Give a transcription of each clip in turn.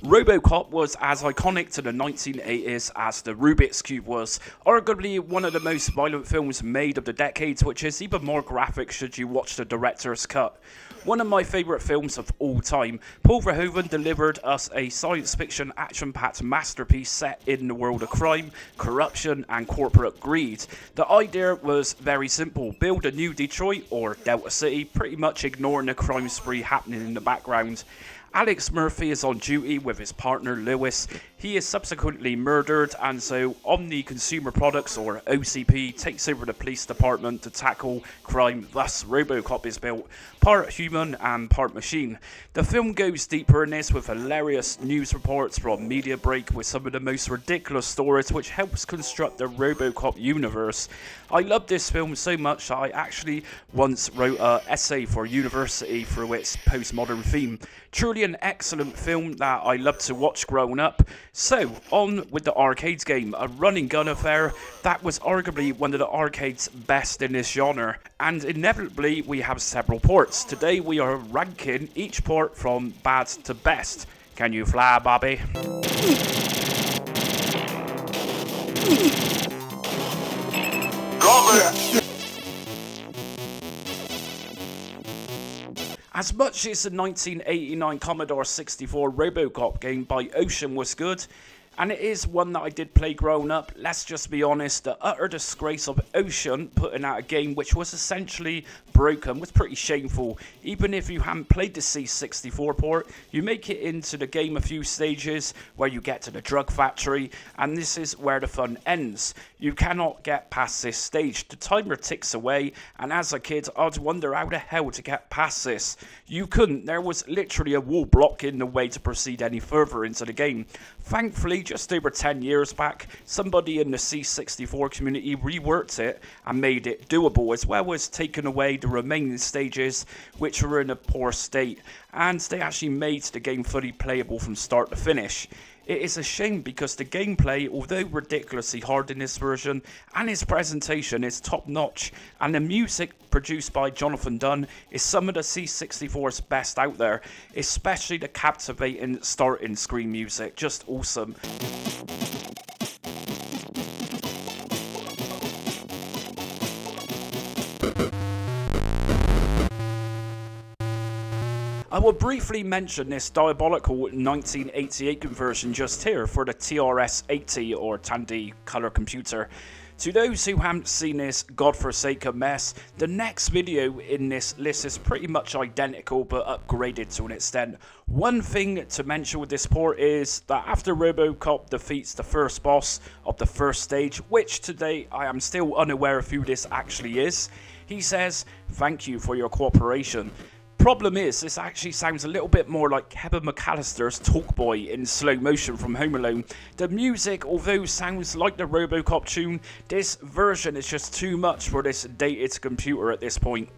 RoboCop was as iconic to the 1980s as the Rubik's Cube was, arguably one of the most violent films made of the decade, which is even more graphic should you watch the director's cut. One of my favourite films of all time, Paul Verhoeven delivered us a science fiction action-packed masterpiece set in the world of crime, corruption and corporate greed. The idea was very simple: build a new Detroit or Delta City, pretty much ignoring the crime spree happening in the background. Alex Murphy is on duty with his partner Lewis. He is subsequently murdered, and so Omni Consumer Products, or OCP, takes over the police department to tackle crime. Thus, RoboCop is built, part human and part machine. The film goes deeper in this with hilarious news reports from Media Break with some of the most ridiculous stories, which helps construct the RoboCop universe. I love this film so much that I actually once wrote an essay for university through its postmodern theme. Truly an excellent film that I loved to watch growing up. So, on with the arcades game, a running gun affair that was arguably one of the arcade's best in this genre. And inevitably, we have several ports. Today we are ranking each port from bad to best. Can you fly, Bobby? As much as the 1989 Commodore 64 RoboCop game by Ocean was good, and it is one that I did play growing up, let's just be honest, the utter disgrace of Ocean putting out a game which was essentially broken was pretty shameful. Even if you hadn't played the C64 port, you make it into the game a few stages where you get to the drug factory, and this is where the fun ends. You cannot get past this stage. The timer ticks away, and as a kid, I'd wonder how the hell to get past this. You couldn't. There was literally a wall blocking the way to proceed any further into the game. Thankfully, just over 10 years back, somebody in the C64 community reworked it and made it doable, as well as taking away the remaining stages which were in a poor state, and they actually made the game fully playable from start to finish. It is a shame because the gameplay, although ridiculously hard in this version, and its presentation is top notch, and the music produced by Jonathan Dunn is some of the C64's best out there, especially the captivating starting screen music, just awesome. I will briefly mention this diabolical 1988 conversion just here for the TRS-80 or Tandy color computer. To those who haven't seen this godforsaken mess, the next video in this list is pretty much identical but upgraded to an extent. One thing to mention with this port is that after RoboCop defeats the first boss of the first stage, which today I am still unaware of who this actually is, he says, "Thank you for your cooperation." Problem is, this actually sounds a little bit more like Kevin McAllister's Talkboy in slow motion from Home Alone. The music, although sounds like the RoboCop tune, this version is just too much for this dated computer at this point.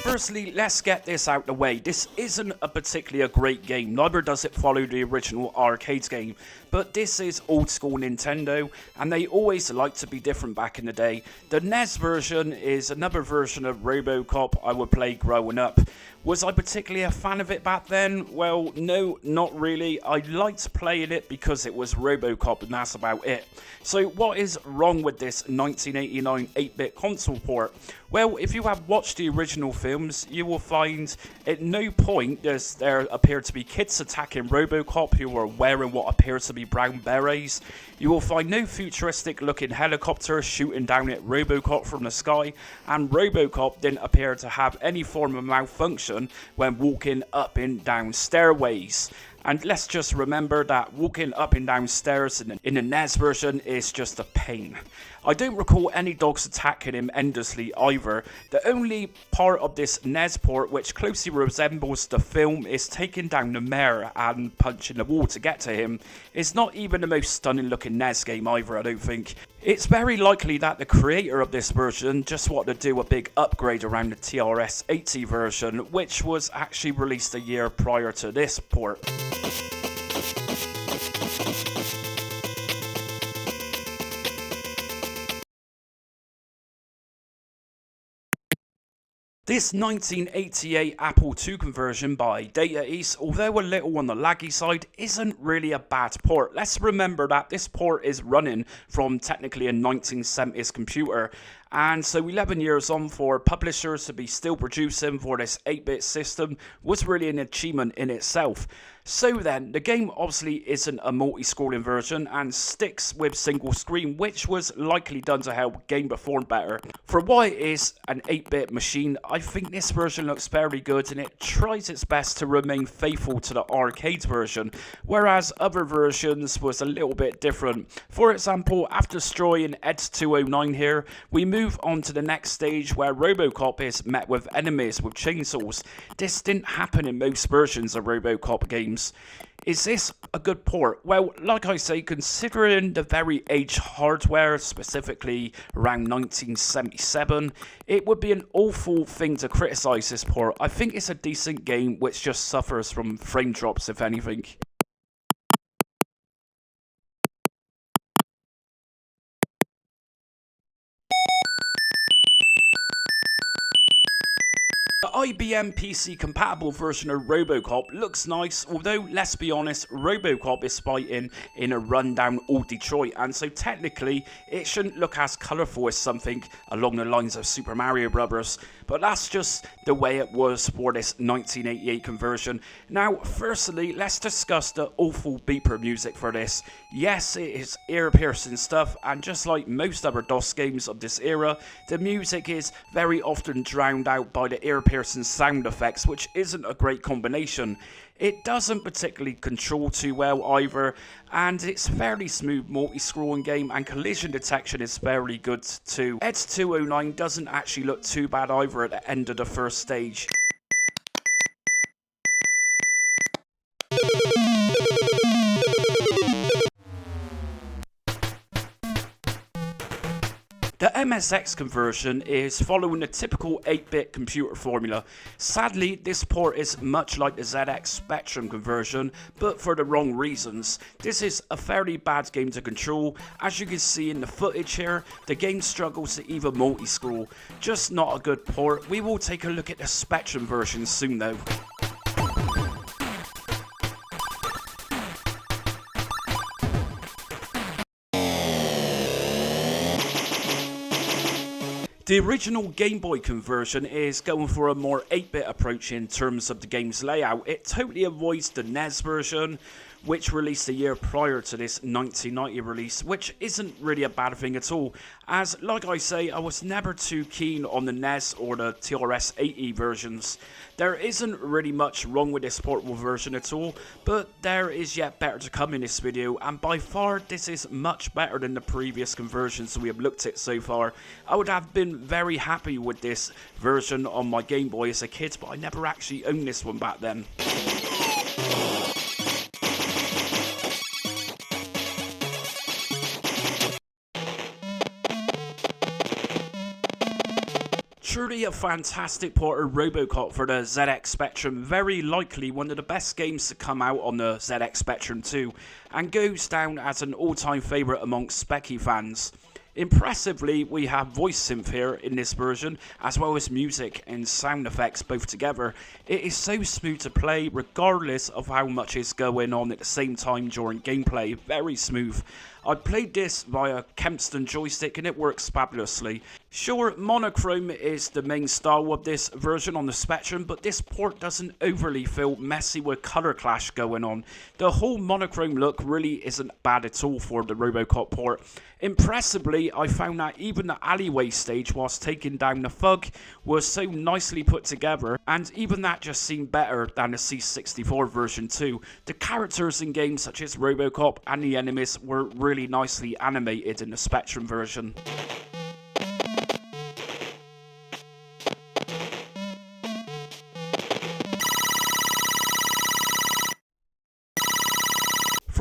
Firstly, let's get this out the way. This isn't a particularly great game, neither does it follow the original arcades game, but this is old school Nintendo, and they always liked to be different back in the day. The NES version is another version of RoboCop I would play growing up. Was I particularly a fan of it back then? Well, no, not really. I liked playing it because it was RoboCop, and that's about it. So what is wrong with this 1989 8-bit console port? Well, if you have watched the original films, you will find at no point does there appear to be kids attacking RoboCop who are wearing what appears to be brown berets. You will find no futuristic looking helicopter shooting down at RoboCop from the sky, and RoboCop didn't appear to have any form of malfunction when walking up and down stairways. And let's just remember that walking up and down stairs in the NES version is just a pain. I don't recall any dogs attacking him endlessly either. The only part of this NES port which closely resembles the film is taking down the mayor and punching the wall to get to him. It's not even the most stunning looking NES game either, I don't think. It's very likely that the creator of this version just wanted to do a big upgrade around the TRS-80 version, which was actually released a year prior to this port. This 1988 Apple II conversion by Data East, although a little on the laggy side, isn't really a bad port. Let's remember that this port is running from technically a 1970s computer, and so 11 years on for publishers to be still producing for this 8-bit system was really an achievement in itself. So then, the game obviously isn't a multi-scrolling version and sticks with single screen, which was likely done to help the game perform better. For what it is an 8-bit machine, I think this version looks fairly good and it tries its best to remain faithful to the arcade version, whereas other versions was a little bit different. For example, after destroying Eds 209 here, we move on to the next stage where RoboCop is met with enemies with chainsaws. This didn't happen in most versions of RoboCop games. Is this a good port? Well, like I say, considering the very aged hardware, specifically around 1977, it would be an awful thing to criticise this port. I think it's a decent game which just suffers from frame drops, if anything. The IBM PC compatible version of RoboCop looks nice, although let's be honest, RoboCop is fighting in a rundown old Detroit, and so technically it shouldn't look as colourful as something along the lines of Super Mario Bros. But that's just the way it was for this 1988 conversion. Now, firstly, let's discuss the awful beeper music for this. Yes, it is ear-piercing stuff, and just like most other DOS games of this era, the music is very often drowned out by the ear-piercing sound effects, which isn't a great combination. It doesn't particularly control too well either, and it's fairly smooth multi-scrolling game, and collision detection is fairly good too. Eds 209 doesn't actually look too bad either at the end of the first stage. The MSX conversion is following the typical 8-bit computer formula. Sadly, this port is much like the ZX Spectrum conversion, but for the wrong reasons. This is a fairly bad game to control. As you can see in the footage here, the game struggles to even multi-scroll. Just not a good port. We will take a look at the Spectrum version soon though. The original Game Boy conversion is going for a more 8-bit approach in terms of the game's layout. It totally avoids the NES version, which released a year prior to this 1990 release, which isn't really a bad thing at all, as like I say, I was never too keen on the NES or the TRS-80 versions. There isn't really much wrong with this portable version at all, but there is yet better to come in this video, and by far this is much better than the previous conversions we have looked at so far. I would have been very happy with this version on my Game Boy as a kid, but I never actually owned this one back then. Truly a fantastic port of RoboCop for the ZX Spectrum, very likely one of the best games to come out on the ZX Spectrum 2, and goes down as an all-time favourite amongst Speccy fans. Impressively, we have voice synth here in this version, as well as music and sound effects both together. It is so smooth to play, regardless of how much is going on at the same time during gameplay. Very smooth. I played this via Kempston joystick and it works fabulously. Sure, monochrome is the main style of this version on the Spectrum, but this port doesn't overly feel messy with color clash going on. The whole monochrome look really isn't bad at all for the RoboCop port. Impressively, I found that even the alleyway stage whilst taking down the thug was so nicely put together, and even that just seemed better than the C64 version too. The characters in games such as RoboCop and the enemies were really nicely animated in the Spectrum version.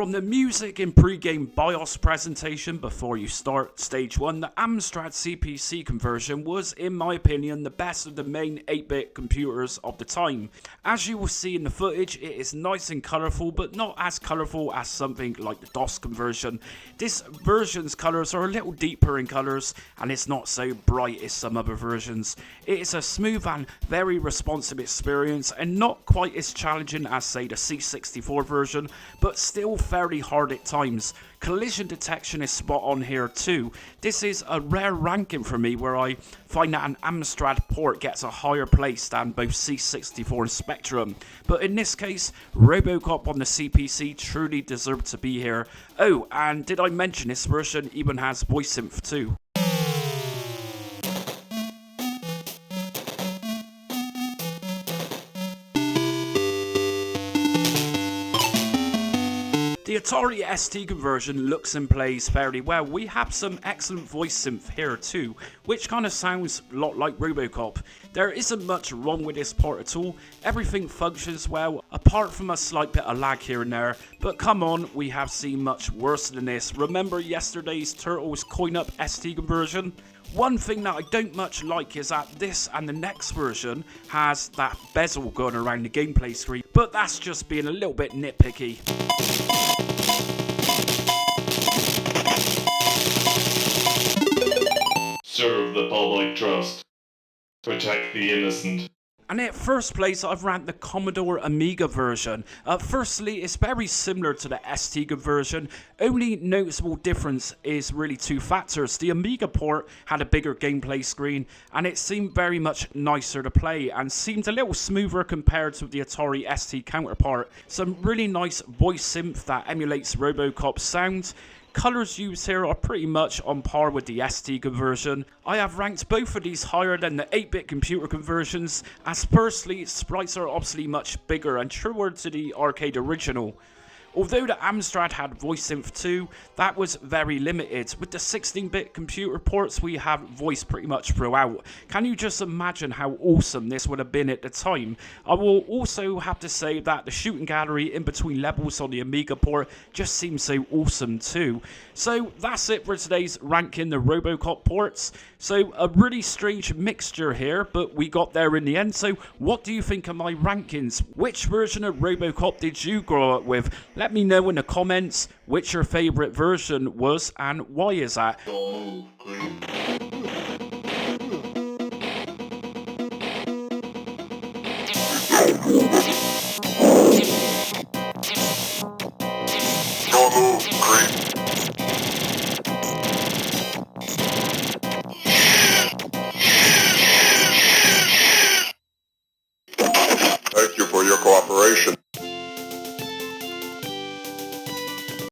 From the music and pre-game BIOS presentation before you start Stage 1, the Amstrad CPC conversion was, in my opinion, the best of the main 8-bit computers of the time. As you will see in the footage, it is nice and colourful, but not as colourful as something like the DOS conversion. This version's colours are a little deeper in colours, and it's not so bright as some other versions. It is a smooth and very responsive experience, and not quite as challenging as, say, the C64 version, but still fairly hard at times. Collision detection is spot on here too. This is a rare ranking for me where I find that an Amstrad port gets a higher place than both C64 and Spectrum. But in this case, RoboCop on the CPC truly deserved to be here. Oh, and did I mention this version even has voice synth too? The Atari ST conversion looks and plays fairly well. We have some excellent voice synth here too, which kind of sounds a lot like RoboCop. There isn't much wrong with this port at all, everything functions well, apart from a slight bit of lag here and there, but come on, we have seen much worse than this. Remember yesterday's Turtles coin-up ST conversion? One thing that I don't much like is that this and the next version has that bezel going around the gameplay screen, but that's just being a little bit nitpicky. Serve the public trust. Protect the innocent. And at first place, I've ranked the Commodore Amiga version. Firstly, it's very similar to the ST conversion. Only noticeable difference is really two factors. The Amiga port had a bigger gameplay screen, and it seemed very much nicer to play, and seemed a little smoother compared to the Atari ST counterpart. Some really nice voice synth that emulates RoboCop's sound. Colours used here are pretty much on par with the ST conversion. I have ranked both of these higher than the 8-bit computer conversions, as personally, sprites are obviously much bigger and truer to the arcade original. Although the Amstrad had voice synth too, that was very limited. With the 16-bit computer ports, we have voice pretty much throughout. Can you just imagine how awesome this would have been at the time? I will also have to say that the shooting gallery in between levels on the Amiga port just seems so awesome too. So that's it for today's ranking the RoboCop ports. So a really strange mixture here, but we got there in the end. So what do you think of my rankings? Which version of RoboCop did you grow up with? Let me know in the comments which your favourite version was and why is that. Don't move,